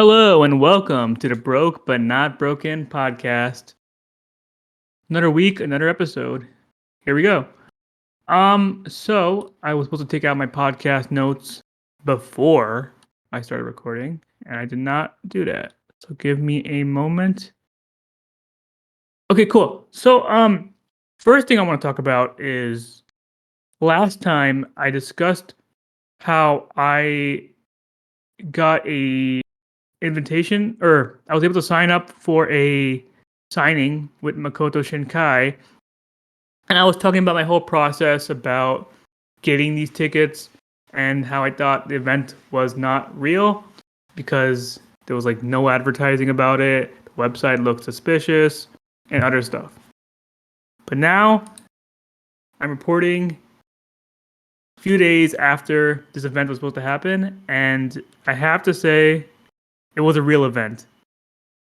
Hello and welcome to the Broke But Not Broken podcast. Another week, another episode. Here we go. So I was supposed to take out my podcast notes before I started recording, and I did not do that. So give me a moment. Okay, cool. So first thing I want to talk about is last time I discussed how I got a invitation, or I was able to sign up for a signing with Makoto Shinkai, and I was talking about my whole process about getting these tickets and how I thought the event was not real because there was like no advertising about it, the website looked suspicious, and other stuff. But now I'm reporting a few days after this event was supposed to happen, and I have to say it was a real event.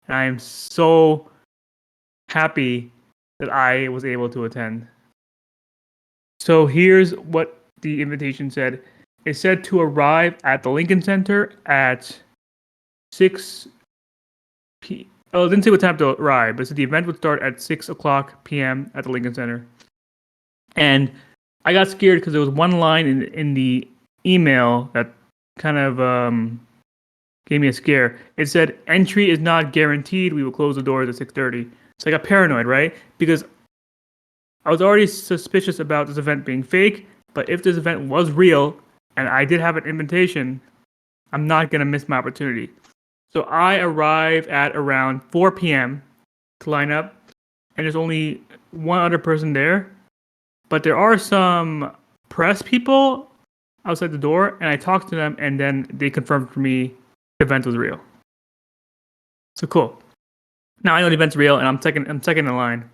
And I am so happy that I was able to attend. So here's what the invitation said. It said to arrive at the Lincoln Center at 6 p. Oh, it didn't say what time to arrive, but it said the event would start at 6 o'clock p.m. at the Lincoln Center. And I got scared because there was one line in the email that kind of gave me a scare. It said, entry is not guaranteed. We will close the doors at 6:30. So I got paranoid, right? Because I was already suspicious about this event being fake, but if this event was real and I did have an invitation, I'm not going to miss my opportunity. So I arrive at around 4 p.m. to line up, and there's only one other person there. But there are some press people outside the door, and I talked to them, and then they confirmed for me the event was real. So cool. Now I know the event's real, and I'm second in line.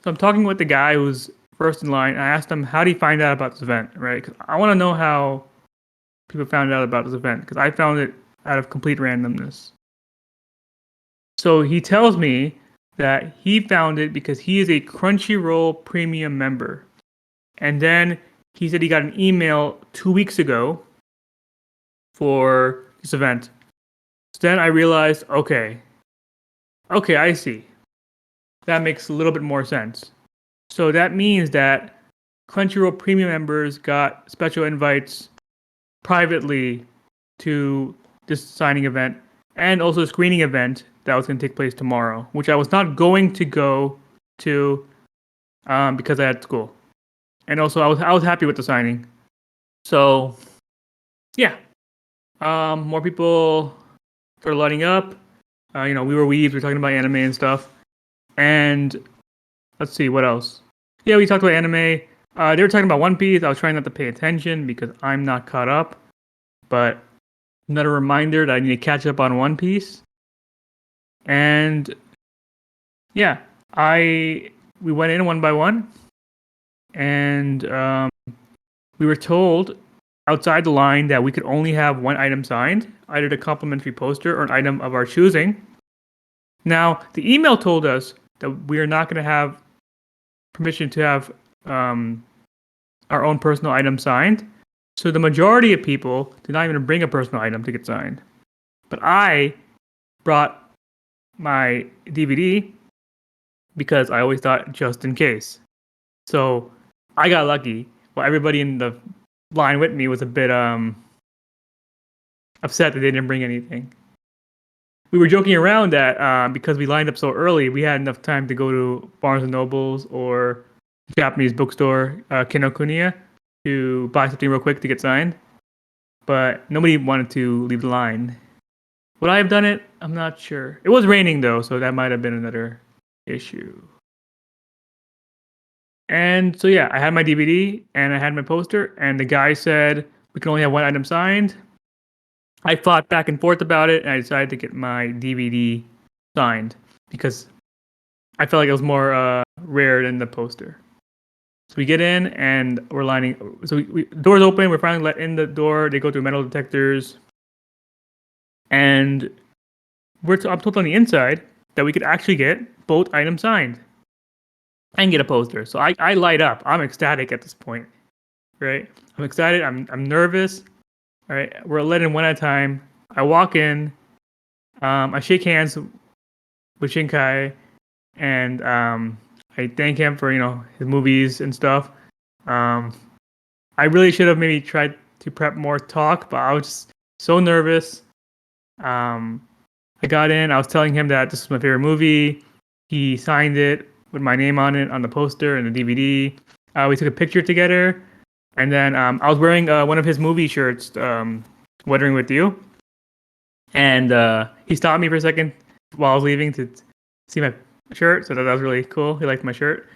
So I'm talking with the guy who's first in line. And I asked him, how did he find out about this event, right? Because I want to know how people found out about this event, because I found it out of complete randomness. So he tells me that he found it because he is a Crunchyroll premium member. And then he said he got an email 2 weeks ago for this event. So then I realized, okay, I see. That makes a little bit more sense. So that means that Crunchyroll premium members got special invites privately to this signing event and also a screening event that was going to take place tomorrow, which I was not going to go to because I had school. And also I was happy with the signing. So yeah, more people started lighting up. We were weebs. We were talking about anime and stuff. And let's see, what else? Yeah, we talked about anime. They were talking about One Piece. I was trying not to pay attention because I'm not caught up. But another reminder that I need to catch up on One Piece. And yeah, we went in one by one. And we were told outside the line that we could only have one item signed, either the complimentary poster or an item of our choosing. Now, the email told us that we are not going to have permission to have our own personal item signed. So the majority of people did not even bring a personal item to get signed. But I brought my DVD because I always thought just in case. So I got lucky. Well, everybody in the line with me was a bit upset that they didn't bring anything. We were joking around that because we lined up so early, we had enough time to go to Barnes and Nobles or Japanese bookstore, Kinokuniya, to buy something real quick to get signed. But nobody wanted to leave the line. Would I have done it? I'm not sure. It was raining though, so that might have been another issue. And so yeah, I had my DVD and I had my poster, and the guy said we can only have one item signed. I fought back and forth about it, and I decided to get my DVD signed because I felt like it was more rare than the poster. So we get in and we're lining. So the doors open. We're finally let in the door. They go through metal detectors, and I'm told on the inside that we could actually get both items signed and get a poster. So I light up. I'm ecstatic at this point, right? I'm excited. I'm nervous. All right, we're let in one at a time. I walk in, I shake hands with Shinkai, and I thank him for his movies and stuff. Um, I really should have maybe tried to prep more talk, but I was just so nervous. Um, I got in. I was telling him that this was my favorite movie. He signed it with my name on it on the poster and the DVD. We took a picture together, and then I was wearing one of his movie shirts, "Weathering with You," and he stopped me for a second while I was leaving to see my shirt. So that was really cool. He liked my shirt,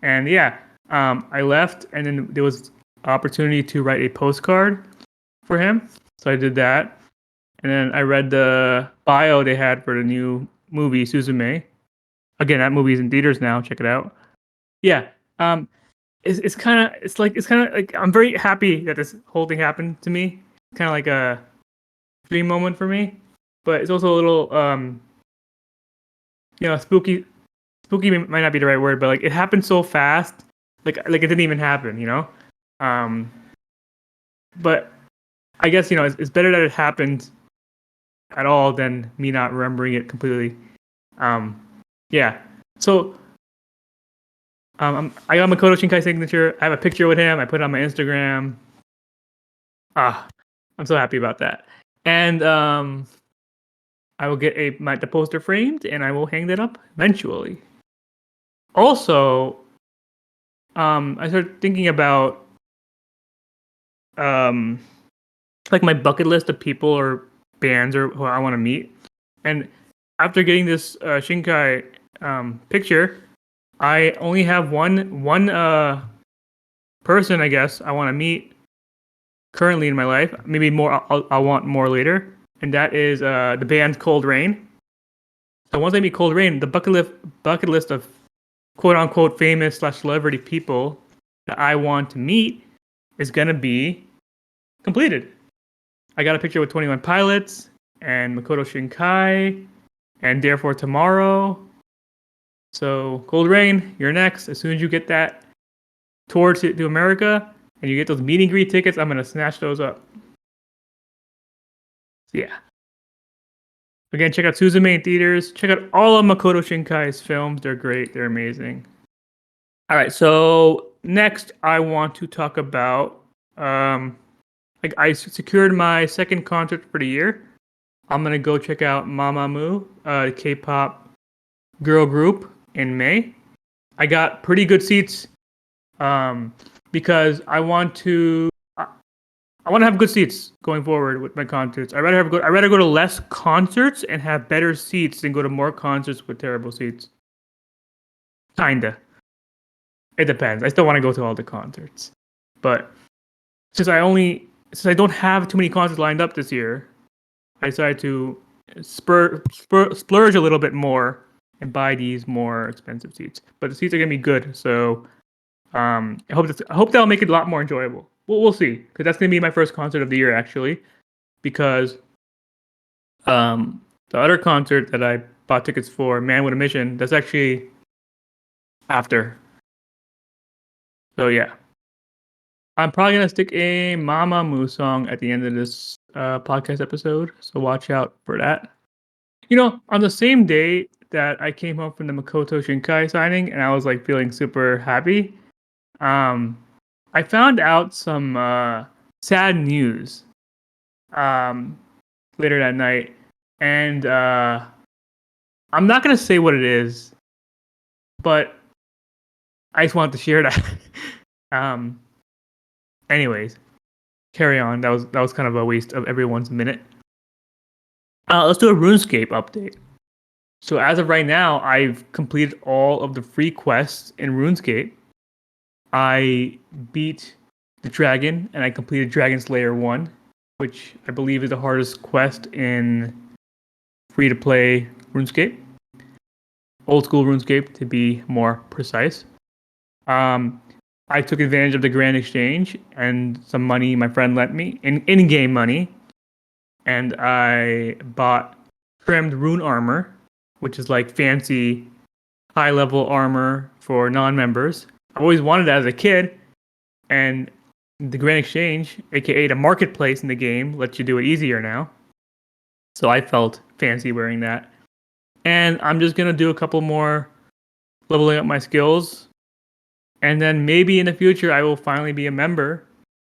and yeah, I left, and then there was opportunity to write a postcard for him. So I did that. And then I read the bio they had for the new movie, Suzume. Again, that movie's in theaters now. Check it out. Yeah. Um, it's kind of it's kind of like I'm very happy that this whole thing happened to me. Kind of like a dream moment for me, but it's also a little spooky. Spooky might not be the right word, but like it happened so fast, like it didn't even happen, Um, but I guess it's better that it happened at all than me not remembering it completely. Um, yeah. So I got Makoto Shinkai signature. I have a picture with him. I put it on my Instagram. I'm so happy about that. And I will get the poster framed and I will hang that up eventually. Also, I started thinking about like my bucket list of people or bands or who I want to meet. And after getting this Shinkai picture, I only have one person I guess I want to meet currently in my life. Maybe more. I'll want more later, and that is the band Cold Rain. So once I meet Cold Rain, the bucket list of quote unquote famous / celebrity people that I want to meet is gonna be completed. I got a picture with 21 Pilots and Makoto Shinkai and Therefore Tomorrow. So Cold Rain, you're next. As soon as you get that tour to America and you get those meet and greet tickets, I'm gonna snatch those up. So yeah. Again, check out Suzume in theaters. Check out all of Makoto Shinkai's films. They're great. They're amazing. All right. So next, I want to talk about like I secured my second concert for the year. I'm gonna go check out MAMAMOO, the K-pop girl group, in May. I got pretty good seats because I want to have good seats going forward with my concerts. I'd rather go to less concerts and have better seats than go to more concerts with terrible seats. Kinda. It depends. I still want to go to all the concerts, but since I don't have too many concerts lined up this year, I decided to splurge a little bit more and buy these more expensive seats. But the seats are gonna be good, so I hope that'll make it a lot more enjoyable. We'll see, because that's gonna be my first concert of the year actually, because the other concert that I bought tickets for, Man with a Mission, that's actually after. So yeah, I'm probably gonna stick a MAMAMOO song at the end of this podcast episode, so watch out for that. On the same day that I came home from the Makoto Shinkai signing, and I was like feeling super happy, I found out some sad news later that night, and I'm not gonna say what it is, but I just wanted to share that. Anyways, carry on. That was kind of a waste of everyone's minute. Let's do a RuneScape update. So as of right now, I've completed all of the free quests in RuneScape. I beat the dragon, and I completed Dragon Slayer 1, which I believe is the hardest quest in free-to-play RuneScape. Old school RuneScape, to be more precise. I took advantage of the Grand Exchange and some money my friend lent me, in-game money, and I bought trimmed rune armor, which is like fancy high-level armor for non-members. I've always wanted that as a kid, and the Grand Exchange, aka the marketplace in the game, lets you do it easier now. So I felt fancy wearing that. And I'm just going to do a couple more leveling up my skills. And then maybe in the future, I will finally be a member.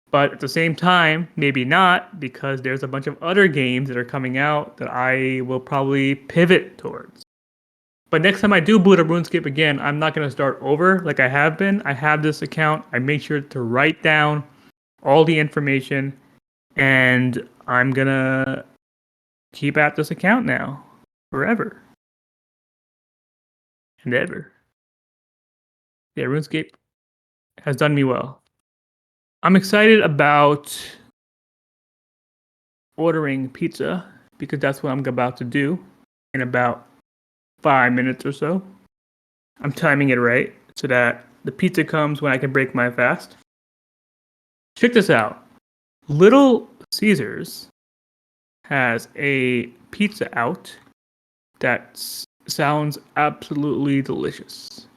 But at the same time, maybe not, because there's a bunch of other games that are coming out that I will probably pivot towards. But next time I do boot up RuneScape again, I'm not going to start over like I have been. I have this account. I make sure to write down all the information, and I'm going to keep at this account now forever and ever. Yeah, RuneScape has done me well. I'm excited about ordering pizza because that's what I'm about to do in about 5 minutes or so. I'm timing it right so that the pizza comes when I can break my fast. Check this out. Little Caesars has a pizza out that sounds absolutely delicious.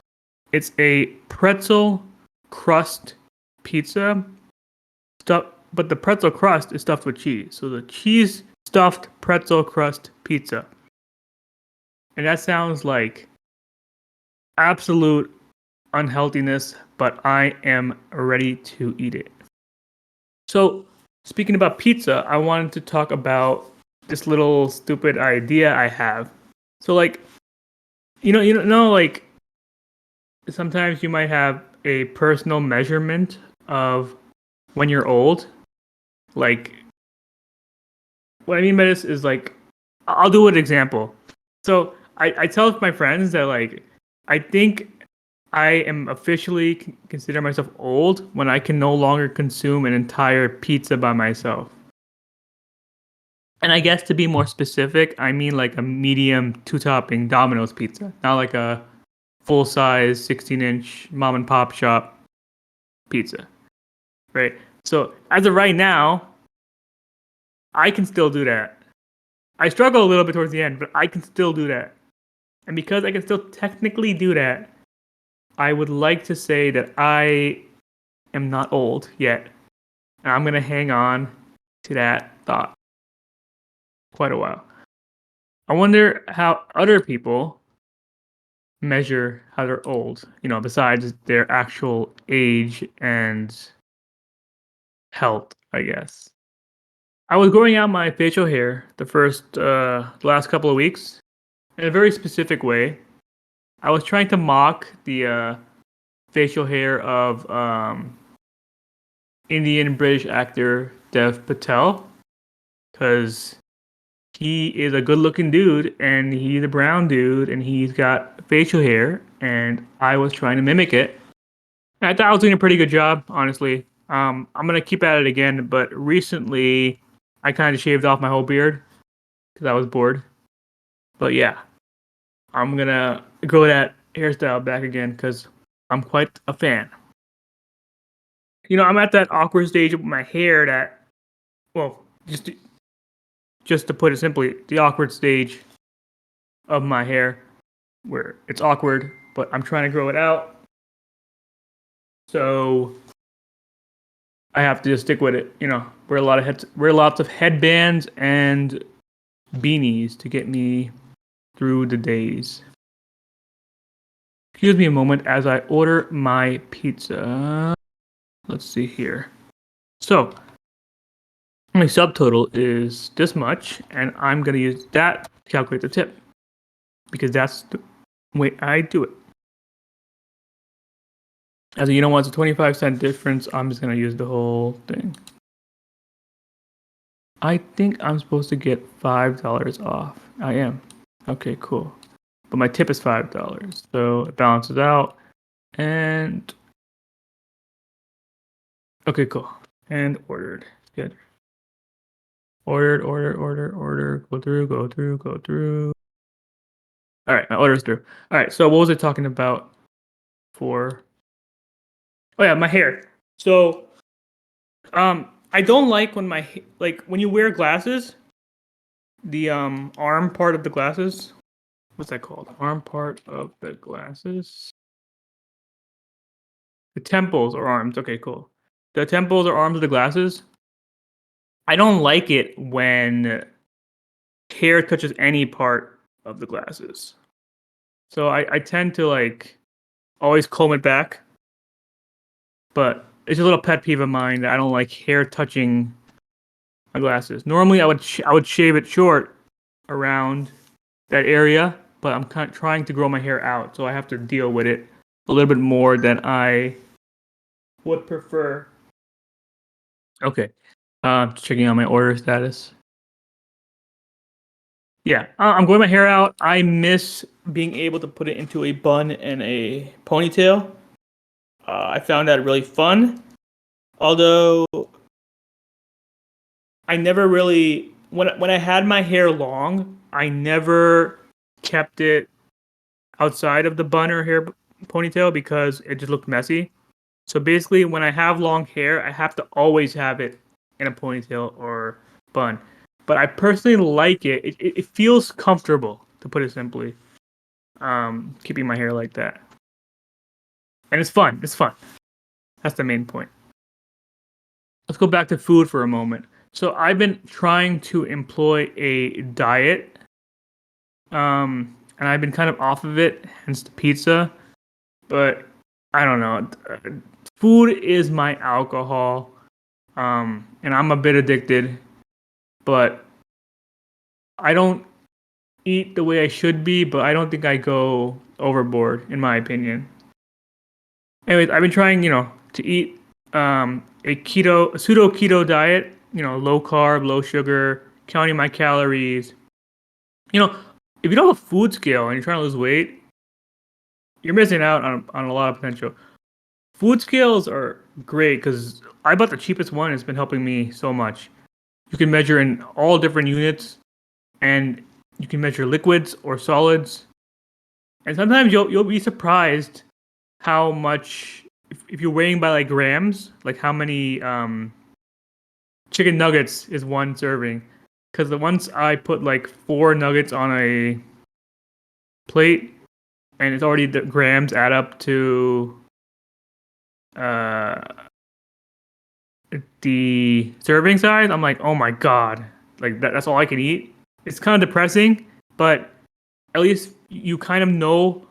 It's a pretzel crust pizza but the pretzel crust is stuffed with cheese. So the cheese stuffed pretzel crust pizza. And that sounds like absolute unhealthiness, but I am ready to eat it. So, speaking about pizza, I wanted to talk about this little stupid idea I have. So, like, like sometimes you might have a personal measurement of when you're old. Like, what I mean by this is like, I'll do an example. So I tell my friends that like, I think I am officially consider myself old when I can no longer consume an entire pizza by myself. And I guess to be more specific, I mean like a medium two-topping Domino's pizza, not like a full-size 16-inch mom and pop shop pizza, right? So as of right now, I can still do that. I struggle a little bit towards the end, but I can still do that. And because I can still technically do that, I would like to say that I am not old yet. And I'm going to hang on to that thought quite a while. I wonder how other people measure how they're old, besides their actual age and health, I guess. I was growing out my facial hair the last couple of weeks in a very specific way. I was trying to mock the facial hair of Indian British actor Dev Patel because he is a good looking dude and he's a brown dude and he's got facial hair and I was trying to mimic it. And I thought I was doing a pretty good job, honestly. I'm gonna keep at it again, but recently I kind of shaved off my whole beard because I was bored. But yeah, I'm gonna grow that hairstyle back again because I'm quite a fan. I'm at that awkward stage with my hair that, well, just to put it simply, the awkward stage of my hair where it's awkward, but I'm trying to grow it out. So I have to just stick with it. Wear lots of headbands and beanies to get me through the days. Excuse me a moment as I order my pizza. Let's see here. So my subtotal is this much, and I'm going to use that to calculate the tip because that's the way I do it. As it's a 25-cent difference. I'm just going to use the whole thing. I think I'm supposed to get $5 off. I am. Okay, cool. But my tip is $5, so it balances out. And okay, cool. And ordered. Good. Order. Go through. All right, my order's through. All right, so what was I talking about for? Oh yeah, my hair. So, I don't like when when you wear glasses, the arm part of the glasses. What's that called? Arm part of the glasses. The temples or arms. Okay, cool. The temples or arms of the glasses. I don't like it when hair touches any part of the glasses. So I tend to like always comb it back, but it's a little pet peeve of mine that I don't like hair touching my glasses. Normally, I would shave it short around that area, but I'm kind of trying to grow my hair out, so I have to deal with it a little bit more than I would prefer. Okay, just checking on my order status. Yeah, I'm growing my hair out. I miss being able to put it into a bun and a ponytail. I found that really fun. Although I never really when I had my hair long, I never kept it outside of the bun or hair ponytail because it just looked messy. So basically, when I have long hair, I have to always have it in a ponytail or bun. But I personally like it. It feels comfortable, to put it simply. Keeping my hair like that, and it's fun. It's fun. That's the main point. Let's go back to food for a moment. So I've been trying to employ a diet, and I've been kind of off of it, hence the pizza. But I don't know. Food is my alcohol, and I'm a bit addicted. But I don't eat the way I should be. But I don't think I go overboard, in my opinion. Anyways, I've been trying, to eat a pseudo keto diet. Low carb, low sugar, counting my calories. If you don't have a food scale and you're trying to lose weight, you're missing out on a lot of potential. Food scales are great because I bought the cheapest one. It's been helping me so much. You can measure in all different units, and you can measure liquids or solids. And sometimes you'll be surprised how much if you're weighing by like grams, like how many chicken nuggets is one serving. Because the once I put like 4 nuggets on a plate, and it's already the grams add up to uh the serving size. I'm like, oh my god, like that's all I can eat. It's kind of depressing, but at least you kind of know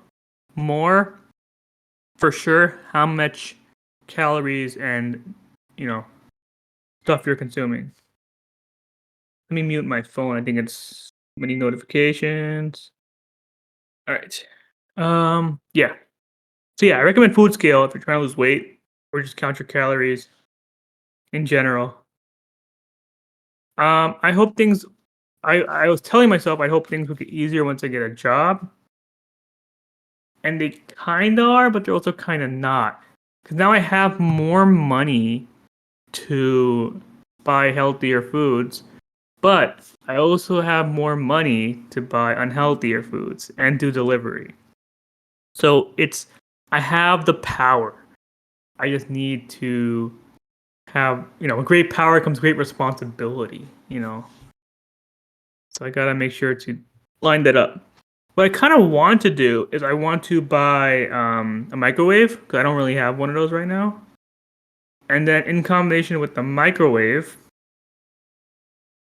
more for sure how much calories and stuff you're consuming. Let me mute my phone. I think it's many notifications. All right. Yeah. So yeah, I recommend food scale if you're trying to lose weight or just count your calories in general. I hope things. I was telling myself I hope things would get easier once I get a job, and they kind of are, but they're also kind of not. Because now I have more money to buy healthier foods, but I also have more money to buy unhealthier foods and do delivery. So I have the power. I just need to have, with great power comes great responsibility. So I gotta make sure to line that up. What I kind of want to do is I want to buy a microwave because I don't really have one of those right now. And then in combination with the microwave,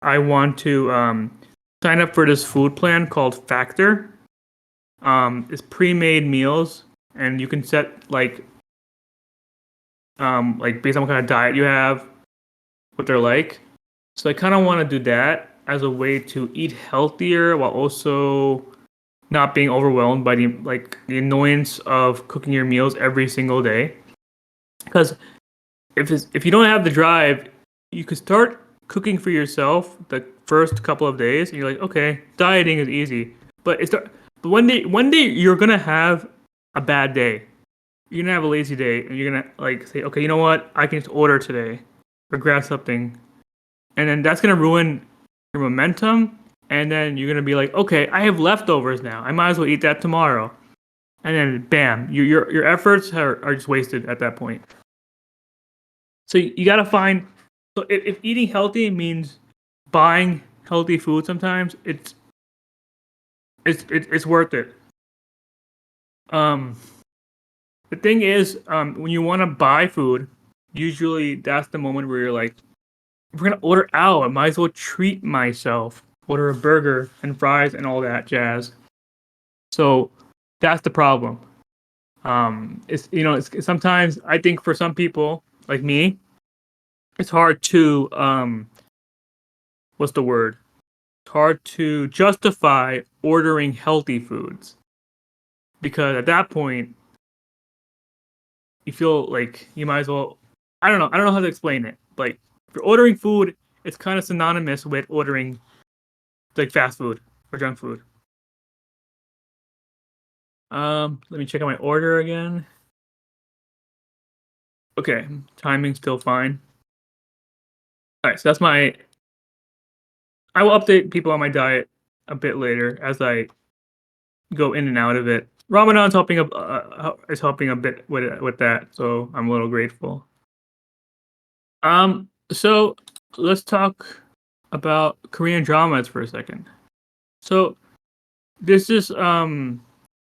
I want to sign up for this food plan called Factor. It's pre-made meals, and you can set like based on what kind of diet you have, what they're like. So I kind of want to do that as a way to eat healthier while also not being overwhelmed by the annoyance of cooking your meals every single day. Because if you don't have the drive, you could start cooking for yourself the first couple of days, and you're like, okay, dieting is easy. But one day you're gonna have a bad day. You're gonna have a lazy day, and you're gonna like say, okay, you know what? I can just order today or grab something, and then that's gonna ruin your momentum. And then you're gonna be like, okay, I have leftovers now. I might as well eat that tomorrow. And then bam, your efforts are just wasted at that point. So you gotta find. So if eating healthy means buying healthy food, sometimes it's worth it. Um, the thing is, when you want to buy food, usually that's the moment where you're like, if we're gonna order out, I might as well treat myself. order a burger and fries and all that jazz. So that's the problem. It's it's sometimes I think for some people like me, it's hard to what's the word? It's hard to justify ordering healthy foods because at that point you feel like you might as well. I don't know how to explain it. Like if you're ordering food, it's kind of synonymous with ordering like fast food or junk food. Let me check out my order again. Okay, timing's still fine. All right, so that's my. I will update people on my diet a bit later as I go in and out of it. Ramadan's helping is helping a bit with that, so I'm a little grateful. So let's talk about Korean dramas for a second. So there's this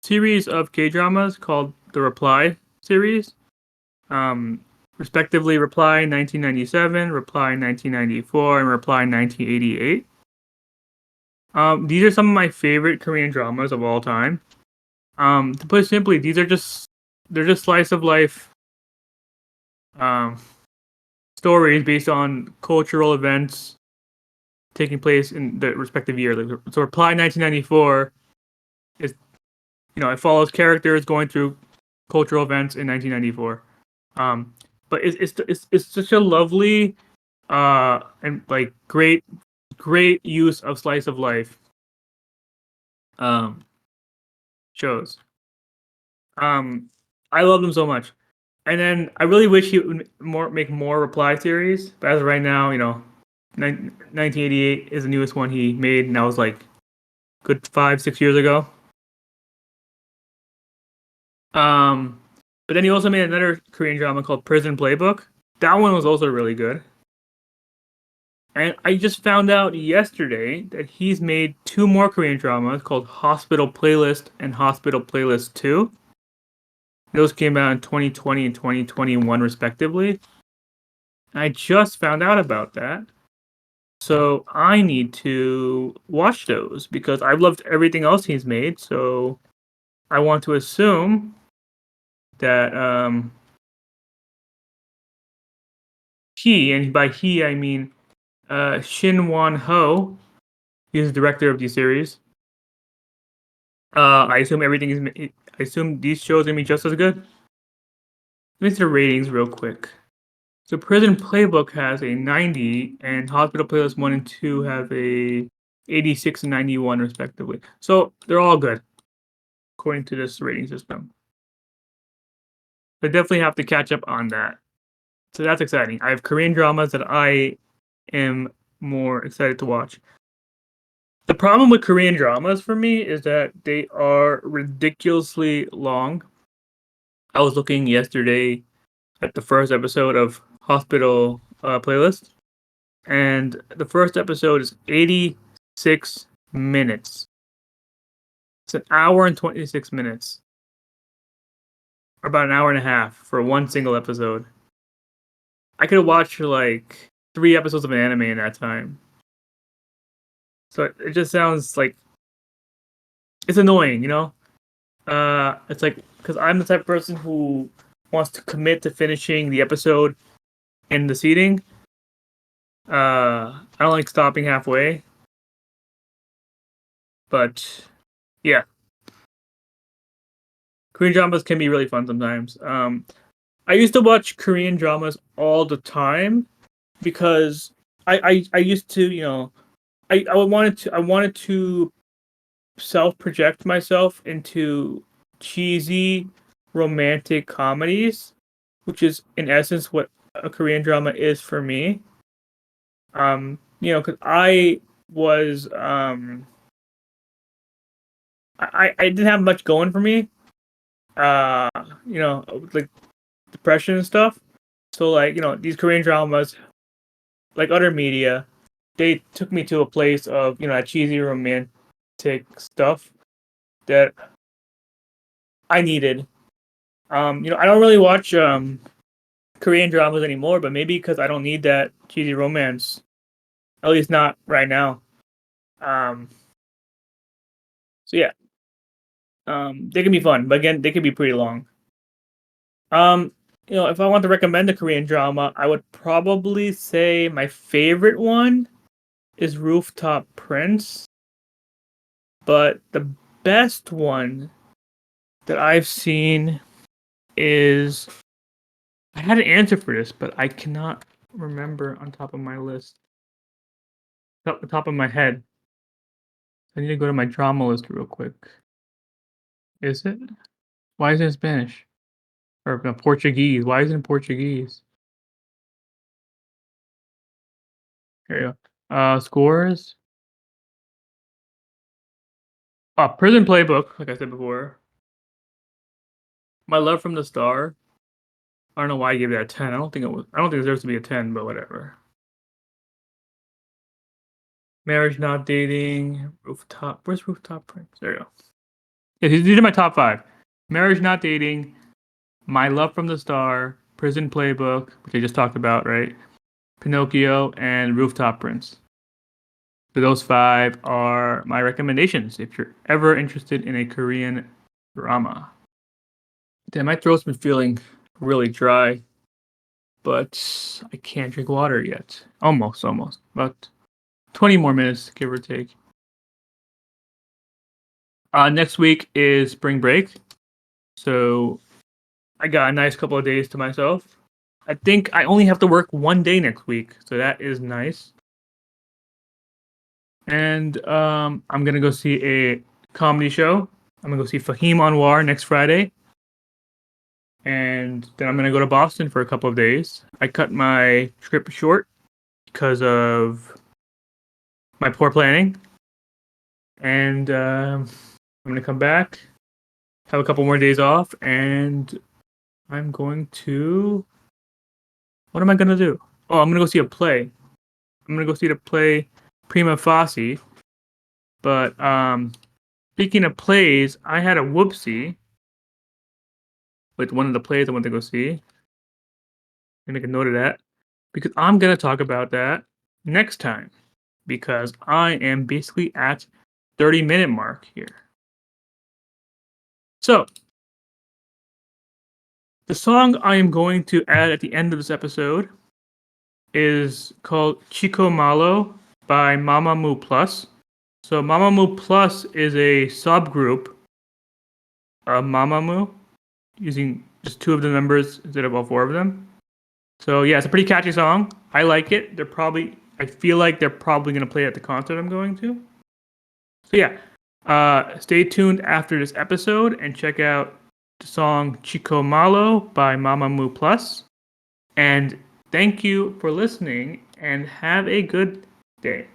series of K dramas called the Reply series. Um, respectively, Reply 1997, Reply 1994, and Reply 1988. These are some of my favorite Korean dramas of all time. To put it simply, they're just slice of life um, stories based on cultural events taking place in the respective year. Like, so Reply 1994 is it follows characters going through cultural events in 1994. But it's such a lovely and like great use of slice of life um shows. Um, I love them so much. And then I really wish he would make more Reply series. But as of right now, 1988 is the newest one he made, and that was like good 5-6 years ago. Um, but then he also made another Korean drama called Prison Playbook. That one was also really good. And I just found out yesterday that he's made two more Korean dramas called Hospital Playlist and Hospital Playlist 2. Those came out in 2020 and 2021, respectively. I just found out about that. So I need to watch those because I've loved everything else he's made. So I want to assume that he, and by he I mean Shin Won Ho, he's the director of the series. I assume everything is. I assume these shows are gonna be just as good. Let me see the ratings real quick. So Prison Playbook has a 90, and Hospital Playlist 1 and 2 have a 86 and 91, respectively. So they're all good, according to this rating system. But definitely have to catch up on that. So that's exciting. I have Korean dramas that I am more excited to watch. The problem with Korean dramas for me is that they are ridiculously long. I was looking yesterday at the first episode of Hospital Playlist, and the first episode is 86 minutes. It's an hour and 26 minutes, or about an hour and a half for one single episode. I could watch like 3 episodes of an anime in that time. So it just sounds like it's annoying, it's like because I'm the type of person who wants to commit to finishing the episode in the seating. I don't like stopping halfway. But yeah, Korean dramas can be really fun sometimes. I used to watch Korean dramas all the time because I used to, I wanted to self project myself into cheesy romantic comedies, which is in essence what a Korean drama is for me. Because I was I didn't have much going for me. Uh, like depression and stuff. So like, these Korean dramas, like other media, they took me to a place of, that cheesy romantic stuff that I needed. I don't really watch Korean dramas anymore, but maybe because I don't need that cheesy romance. At least not right now. Um, so yeah, they can be fun, but again, they can be pretty long. Um, if I want to recommend a Korean drama, I would probably say my favorite one is Rooftop Prince, but the best one that I've seen is I had an answer for this, but I cannot remember on top of my list, top the top of my head. I need to go to my drama list real quick. Is it? Why is it in Spanish or no, Portuguese? Why is it in Portuguese? Here you go. Scores. Prison Playbook, like I said before. My Love from the Star. I don't know why I gave that a 10. I don't think it was. I don't think it deserves to be a 10, but whatever. Marriage Not Dating. Rooftop. Where's Rooftop Prince? There you go. Yeah, these are my top 5. Marriage Not Dating. My Love from the Star. Prison Playbook, which I just talked about, right? Pinocchio and Rooftop Prince. So those 5 are my recommendations if you're ever interested in a Korean drama. Damn, my throat's been feeling really dry, but I can't drink water yet. Almost. About 20 more minutes, give or take. Next week is spring break, so I got a nice couple of days to myself. I think I only have to work 1 day next week, so that is nice. And I'm gonna go see a comedy show. I'm gonna go see Fahim Anwar next Friday, and then I'm gonna go to Boston for a couple of days. I cut my trip short because of my poor planning, and I'm gonna come back, have a couple more days off, and I'm going to. What am I gonna do? Oh, I'm gonna go see a play. I'm gonna go see the play Prima Facie. But speaking of plays, I had a whoopsie with one of the plays I went to go see. I'm gonna make a note of that because I'm gonna talk about that next time because I am basically at 30-minute mark here. So the song I am going to add at the end of this episode is called Chico Malo by MAMAMOO Plus. So MAMAMOO Plus is a subgroup of MAMAMOO using just 2 of the members instead of all 4 of them. So yeah, it's a pretty catchy song. I like it. I feel like they're probably going to play it at the concert I'm going to. So yeah, stay tuned after this episode and check out the song Chico Malo by MAMAMOO Plus. And thank you for listening and have a good day.